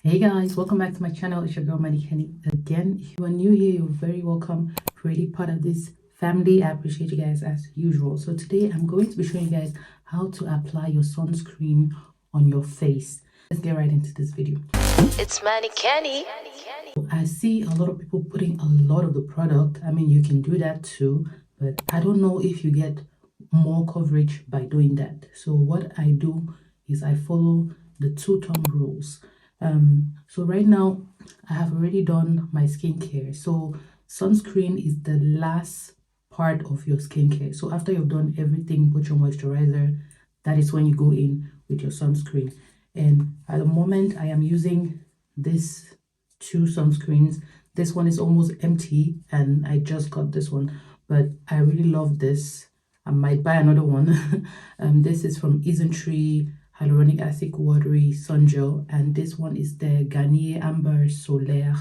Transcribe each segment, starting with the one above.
Hey guys, welcome back to my channel. It's your girl Kenny again. If you are new here, you're very welcome. If you're already part of this family, I appreciate you guys as usual. So today I'm going to be showing you guys how to apply your sunscreen on your face. Let's get right into this video. It's Kenny. I see a lot of people putting a lot of the product. I mean, you can do that too, but I don't know if you get more coverage by doing that. So what I do is I follow the two-tone rules. So right now I have already done my skincare. So sunscreen is the last part of your skincare. So after you've done everything, put your moisturizer, that is when you go in with your sunscreen. And at the moment I am using this two sunscreens. This one is almost empty and I just got this one, but I really love this. I might buy another one. This is from Isntree Hyaluronic Acid Watery Sun Gel, and this one is the Garnier Amber Solaire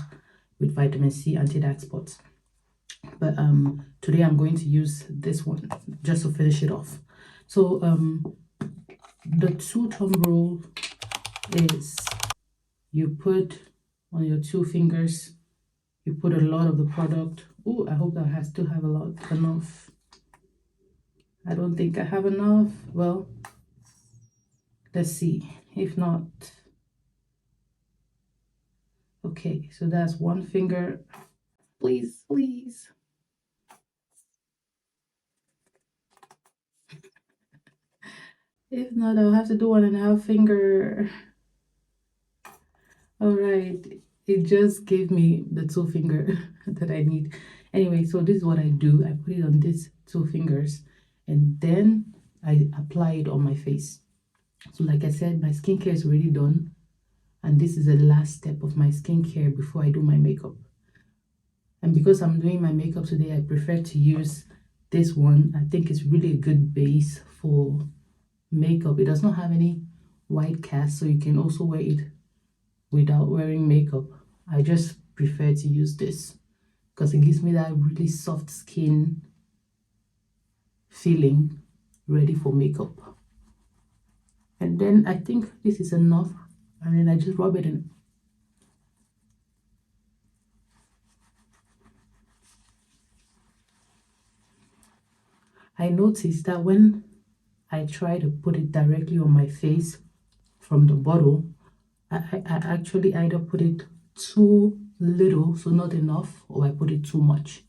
with vitamin C anti-dark spots. But today I'm going to use this one just to finish it off. So the two-tone rule is you put on your two fingers, you put a lot of the product. Oh, I hope that I still have enough. I don't think I have enough. Well, let's see. If not, okay, so that's one finger. Please. If not, I'll have to do 1.5 finger. All right, it just gave me the two finger that I need. Anyway, so this is what I do. I put it on these two fingers and then I apply it on my face. So like I said, my skincare is already done, and this is the last step of my skincare before I do my makeup. And because I'm doing my makeup today, I prefer to use this one. I think it's really a good base for makeup. It does not have any white cast, so you can also wear it without wearing makeup. I just prefer to use this because it gives me that really soft skin feeling ready for makeup. And then I think this is enough, and then I just rub it in. I noticed that when I try to put it directly on my face from the bottle, I actually either put it too little, so not enough, or I put it too much.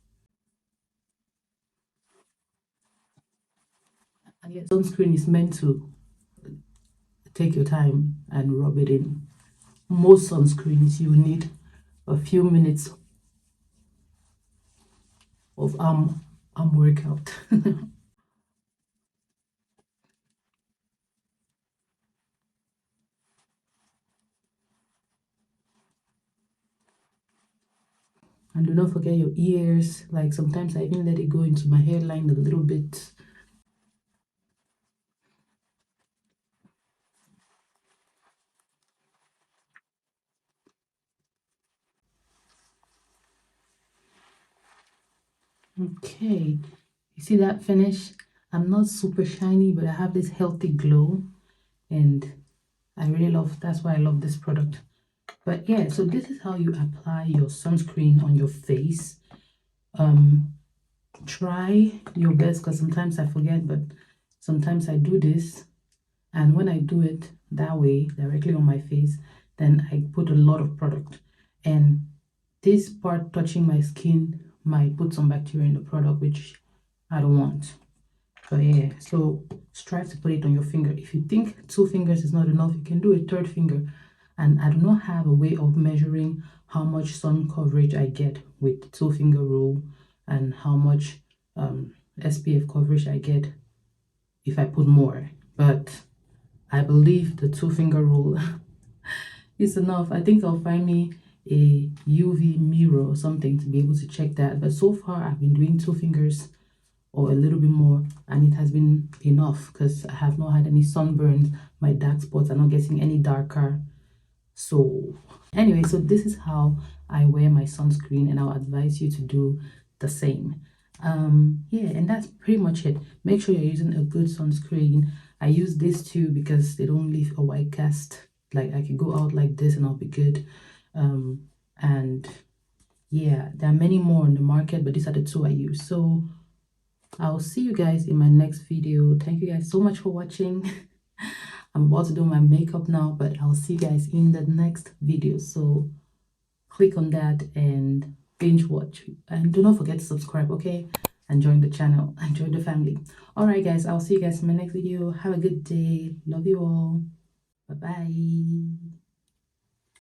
And yet sunscreen is meant to take your time and rub it in. Most sunscreens you need a few minutes of arm workout. And do not forget your ears. Like sometimes I even let it go into my hairline a little bit. Okay, you see that finish? I'm not super shiny, but I have this healthy glow, and I really love, that's why I love this product. But yeah, so this is how you apply your sunscreen on your face. Try your best, because sometimes I forget, but sometimes I do this, and when I do it that way directly on my face, then I put a lot of product, and this part touching my skin might put some bacteria in the product, which I don't want. But yeah, so strive to put it on your finger. If you think 2 fingers is not enough, you can do a 3rd finger. And I do not have a way of measuring how much sun coverage I get with 2-finger rule and how much SPF coverage I get if I put more. But I believe the 2-finger rule is enough. I think I'll find me a UV mirror or something to be able to check that. But so far I've been doing 2 fingers or a little bit more, and it has been enough because I have not had any sunburns. My dark spots are not getting any darker. So anyway, so this is how I wear my sunscreen, and I'll advise you to do the same. Yeah, and that's pretty much it. Make sure you're using a good sunscreen. I use this too because they don't leave a white cast. Like I could go out like this and I'll be good. And yeah, there are many more on the market, but these are the two I use. So I'll see you guys in my next video. Thank you guys so much for watching. I'm about to do my makeup now, but I'll see you guys in the next video. So click on that and binge watch. And do not forget to subscribe, okay? And join the channel and join the family. All right, guys, I'll see you guys in my next video. Have a good day. Love you all. Bye-bye.